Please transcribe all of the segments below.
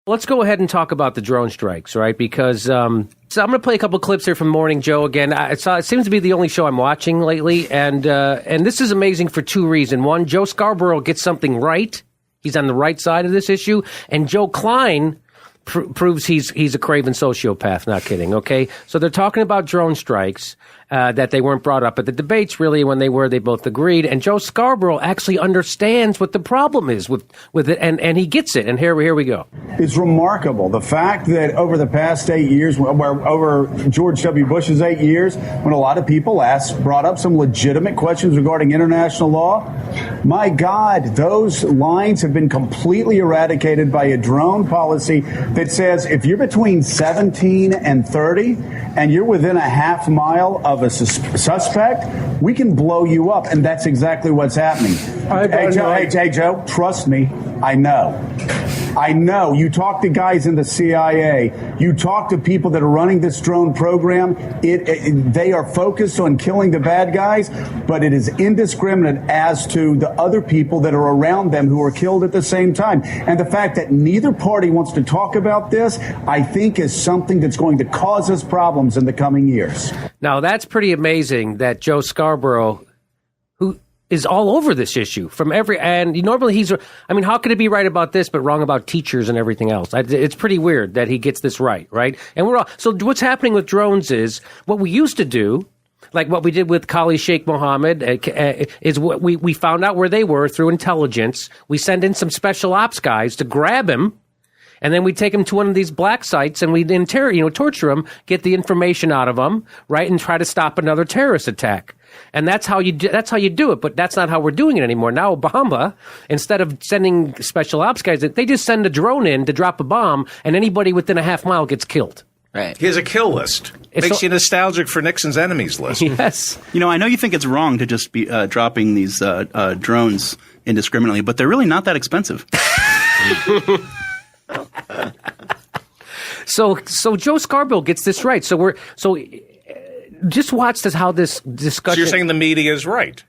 Let's go ahead and talk about the drone strikes, right? Because so I'm going to play a couple clips here from Morning Joe again. It seems to be the only show I'm watching lately, and this is amazing for two reasons. One, Joe Scarborough gets something right. He's on the right side of this issue, and Joe Klein proves he's a craven sociopath. Not kidding. Okay, so they're talking about drone strikes that they weren't brought up at the debates. Really, when they were, they both agreed. And Joe Scarborough actually understands what the problem is with it, and he gets it. And here we go. It's remarkable the fact that over the past 8 years, over George W. Bush's 8 years, when a lot of people brought up some legitimate questions regarding international law, my God, those lines have been completely eradicated by a drone policy that says if you're between 17 and 30 and you're within a half mile of a suspect, we can blow you up. And that's exactly what's happening. Hey, Joe, trust me, I know. You talk to guys in the CIA. You talk to people that are running this drone program. They are focused on killing the bad guys, but it is indiscriminate as to the other people that are around them who are killed at the same time. And the fact that neither party wants to talk about this, I think, is something that's going to cause us problems in the coming years. Now, that's pretty amazing that Joe Scarborough, who is all over this issue and normally how could it be right about this but wrong about teachers and everything else? It's pretty weird that he gets this right? And so what's happening with drones is what we used to do, like what we did with Khalid Sheikh Mohammed, is what we found out where they were through intelligence. We send in some special ops guys to grab him, and then we take him to one of these black sites and we torture him, get the information out of him, right, and try to stop another terrorist attack. And that's how you do it, but that's not how we're doing it anymore. Now Obama, instead of sending special ops guys, they just send a drone in to drop a bomb, and anybody within a half mile gets killed. Right. He has a kill list. Makes you nostalgic for Nixon's enemies list. Yes. I know you think it's wrong to just be dropping these drones indiscriminately, but they're really not that expensive. So Joe Scarborough gets this right. Just watch how this discussion. So you're saying the media is right?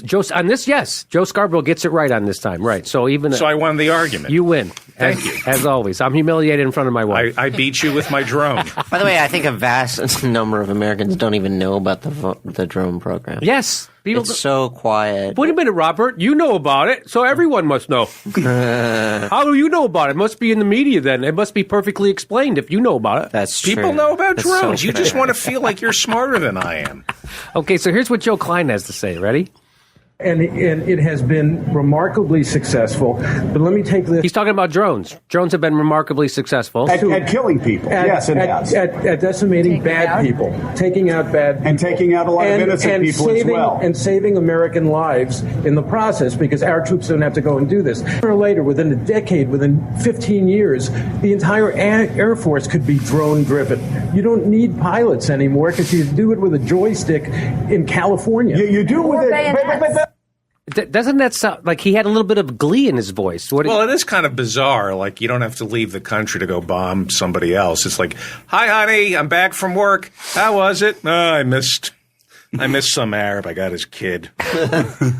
Joe Scarborough gets it right on this time, right? So I won the argument. You win. Thank you. As always, I'm humiliated in front of my wife. I beat you with my drone. By the way, I think a vast number of Americans don't even know about the drone program. Yes. It's so quiet. Wait a minute, Robert. You know about it, so everyone must know. How do you know about it? It must be in the media then. It must be perfectly explained if you know about it. That's true. People know about drones. So you just want to feel like you're smarter than I am. Okay, so here's what Joe Klein has to say. Ready? And it has been remarkably successful. But let me take this. He's talking about drones. Drones have been remarkably successful. At killing people. Yes, it has. At decimating bad people. Taking out bad people. And taking out a lot of innocent people as well. And saving American lives in the process, because our troops don't have to go and do this. Sooner or later, within a decade, within 15 years, the entire Air Force could be drone-driven. You don't need pilots anymore because you do it with a joystick in California. You do it with it. Doesn't that sound like he had a little bit of glee in his voice? Well, it is kind of bizarre. Like, you don't have to leave the country to go bomb somebody else. It's like, hi, honey, I'm back from work. How was it? Oh, I missed some Arab. I got his kid.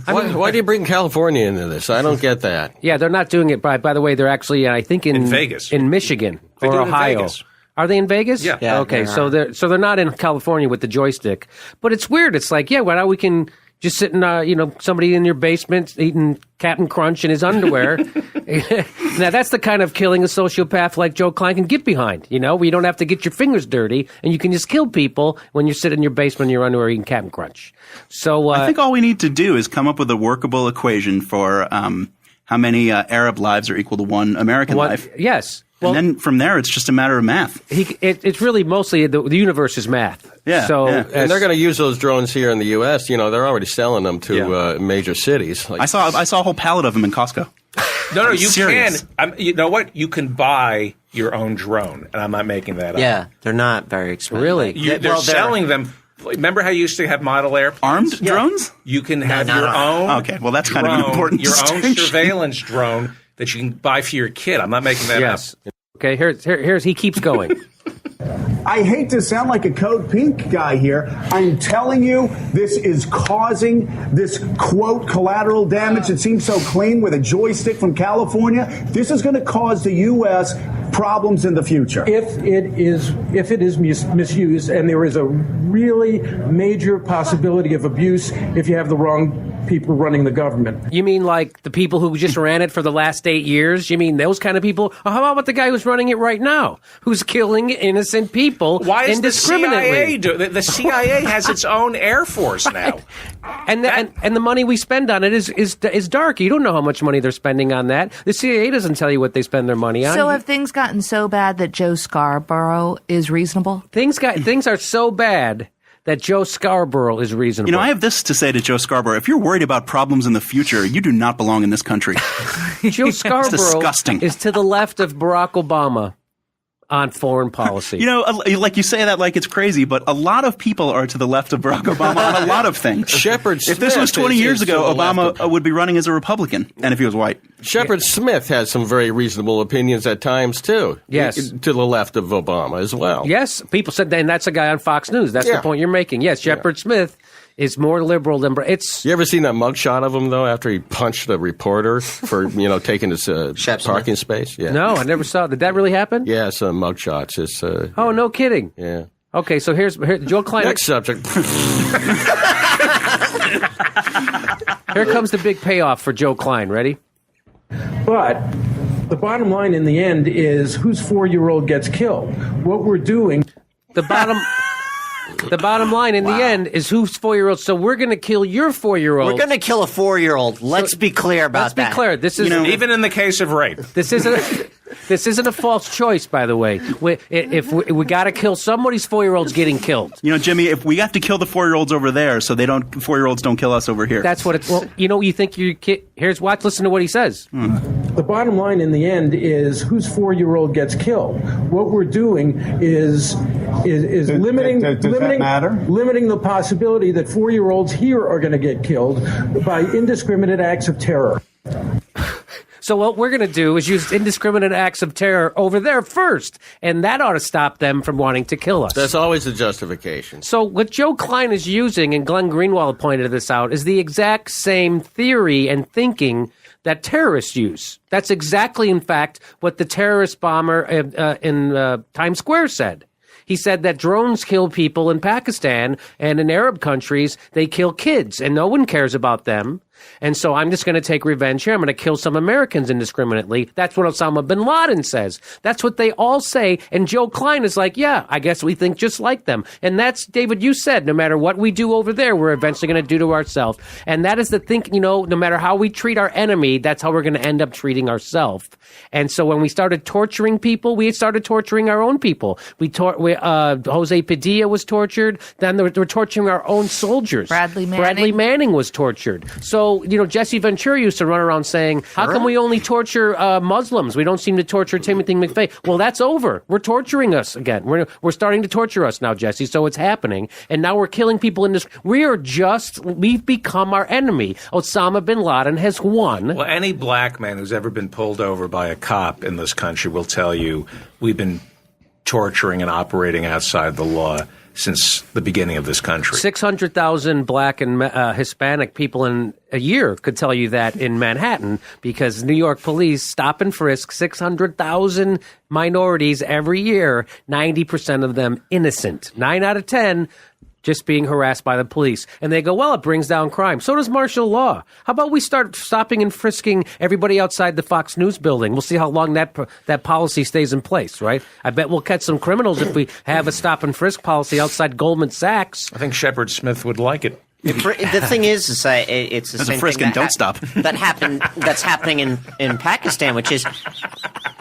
Why do you bring California into this? I don't get that. Yeah, they're not doing it. By the way, they're actually, I think, in Vegas, in Michigan or Ohio. Are they in Vegas? Yeah. Okay, so they're not in California with the joystick. But it's weird. It's like, why not we can just sitting, somebody in your basement eating Captain Crunch in his underwear. Now, that's the kind of killing a sociopath like Joe Klein can get behind, where you don't have to get your fingers dirty, and you can just kill people when you're sitting in your basement in your underwear eating Captain Crunch. So I think all we need to do is come up with a workable equation for how many Arab lives are equal to one American life. Yes. Well, and then from there, it's just a matter of math. It's really mostly the universe is math. Yeah. So, yeah. And they're going to use those drones here in the U.S. They're already selling them to major cities. I saw a whole pallet of them in Costco. No, you serious. Can. You know what? You can buy your own drone, and I'm not making that up. Yeah, they're not very expensive. Really? They're selling them. Remember how you used to have model airplanes? Armed drones? You can have your own. Okay, well, that's kind of an important distinction. Your own surveillance drone that you can buy for your kid. I'm not making that up. Okay, here's he keeps going. I hate to sound like a Code Pink guy here. I'm telling you, this is causing this, quote, collateral damage. It seems so clean with a joystick from California. This is going to cause the U.S. problems in the future. If it is misused, and there is a really major possibility of abuse if you have the wrong people running the government. You mean like the people who just ran it for the last 8 years? You mean those kind of people? Or how about the guy who's running it right now, who's killing innocent people Why is the CIA indiscriminately? the CIA has its own Air Force now. And the money we spend on it is dark. You don't know how much money they're spending on that. The CIA doesn't tell you what they spend their money on. So have things gotten so bad that Joe Scarborough is reasonable? Things are so bad that Joe Scarborough is reasonable. You know, I have this to say to Joe Scarborough. If you're worried about problems in the future, you do not belong in this country. Joe Scarborough disgusting. is to the left of Barack Obama on foreign policy. You know, like you say that like it's crazy, but a lot of people are to the left of Barack Obama on a lot of things. Shepard If this was Smith 20 years is ago, to the left Obama would be running as a Republican, and if he was white. Shepard Smith has some very reasonable opinions at times, too. Yes. To the left of Obama as well. Yes, people said, and that's a guy on Fox News. That's the point you're making. Yes, Shepard Smith is more liberal than it's. You ever seen that mugshot of him, though, after he punched a reporter for, taking his parking space? Yeah. No, I never saw. Did that really happen? Yeah, some mugshots. It's, oh, no kidding. Yeah. Okay, so here Joe Klein. Next subject. Here comes the big payoff for Joe Klein. Ready? But the bottom line in the end is whose 4-year-old gets killed. What we're doing. The bottom line in the end is whose 4-year-old. So we're going to kill your 4-year-old. We're going to kill a 4-year-old. Let's be clear about that. Let's be clear. This is even in the case of rape. This isn't a false choice, by the way. If we got to kill somebody's 4-year-old's getting killed. You know, Jimmy, if we have to kill the 4-year-olds over there, so 4-year-olds don't kill us over here. That's what it's. Well, you think you here's watch. Listen to what he says. The bottom line in the end is whose 4-year-old gets killed. What we're doing is limiting that matter? Limiting the possibility that 4-year-olds here are going to get killed by indiscriminate acts of terror. So what we're going to do is use indiscriminate acts of terror over there first, and that ought to stop them from wanting to kill us. That's always the justification. So what Joe Klein is using, and Glenn Greenwald pointed this out, is the exact same theory and thinking that terrorists use. That's exactly, in fact, what the terrorist bomber in Times Square said. He said that drones kill people in Pakistan, and in Arab countries, they kill kids, and no one cares about them. And so I'm just going to take revenge here. I'm going to kill some Americans indiscriminately. That's what Osama bin Laden says. That's what they all say. And Joe Klein is like, yeah, I guess we think just like them. And that's, David, you said, no matter what we do over there, we're eventually going to do to ourselves. And that is the thing, no matter how we treat our enemy, that's how we're going to end up treating ourselves. And so when we started torturing people, we started torturing our own people. Jose Padilla was tortured. Then we're torturing our own soldiers. Bradley Manning was tortured. So, Jesse Ventura used to run around saying, how come we only torture Muslims? We don't seem to torture Timothy McVeigh. Well, that's over. We're torturing us again. We're starting to torture us now, Jesse. So it's happening. And now we're killing people in this. We've become our enemy. Osama bin Laden has won. Well, any black man who's ever been pulled over by a cop in this country will tell you we've been torturing and operating outside the law since the beginning of this country. 600,000 black and Hispanic people in a year could tell you that in Manhattan, because New York police stop and frisk 600,000 minorities every year, 90% of them innocent. 9 out of 10 just being harassed by the police. And they go, well, it brings down crime. So does martial law. How about we start stopping and frisking everybody outside the Fox News building? We'll see how long that policy stays in place, right? I bet we'll catch some criminals if we have a stop and frisk policy outside Goldman Sachs. I think Shepard Smith would like it. The thing is it's the There's same a frisk thing and don't stop. that's happening in Pakistan, which is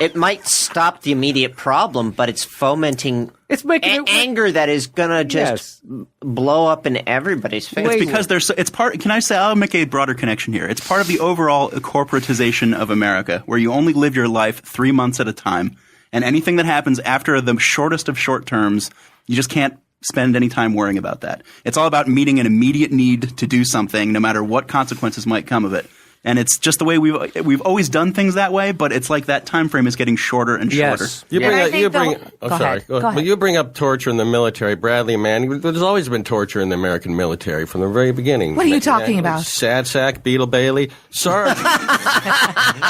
it might stop the immediate problem, but it's fomenting anger that is gonna just blow up in everybody's face. It's because it's part. Can I say? I'll make a broader connection here. It's part of the overall corporatization of America, where you only live your life 3 months at a time, and anything that happens after the shortest of short terms, you just can't spend any time worrying about that. It's all about meeting an immediate need to do something, no matter what consequences might come of it. And it's just the way we've always done things that way, but it's like that time frame is getting shorter and shorter. Yes. You Go ahead. You bring up torture in the military, Bradley. Man, there's always been torture in the American military from the very beginning. What are you talking about? Sad sack, Beetle Bailey, Sarge.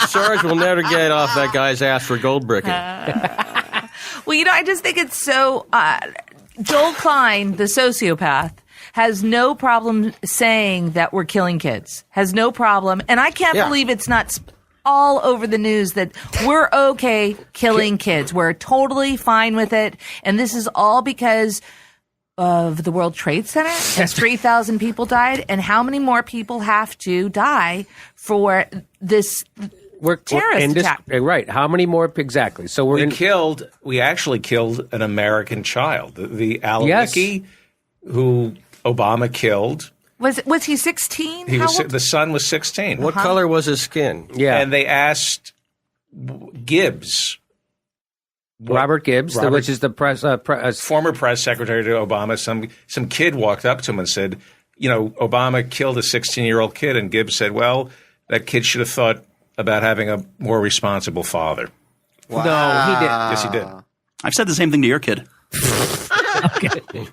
Sarge will never get off that guy's ass for gold bricking. Well, I just think it's so. Joel Klein, the sociopath, has no problem saying that we're killing kids. Has no problem. And I can't believe it's not all over the news that we're okay killing kids. We're totally fine with it. And this is all because of the World Trade Center. And 3,000 people died. And how many more people have to die for this terrorist attack? Right. How many more exactly? So we actually killed an American child. The Alamiki who Obama killed. Was he 16? The son was 16. What color was his skin? Yeah. And they asked Gibbs, Robert Gibbs, which is the former press secretary to Obama. Some kid walked up to him and said, Obama killed a 16-year-old kid. And Gibbs said, well, that kid should have thought about having a more responsible father. Wow. No, he didn't. Yes, he did. I've said the same thing to your kid. Okay.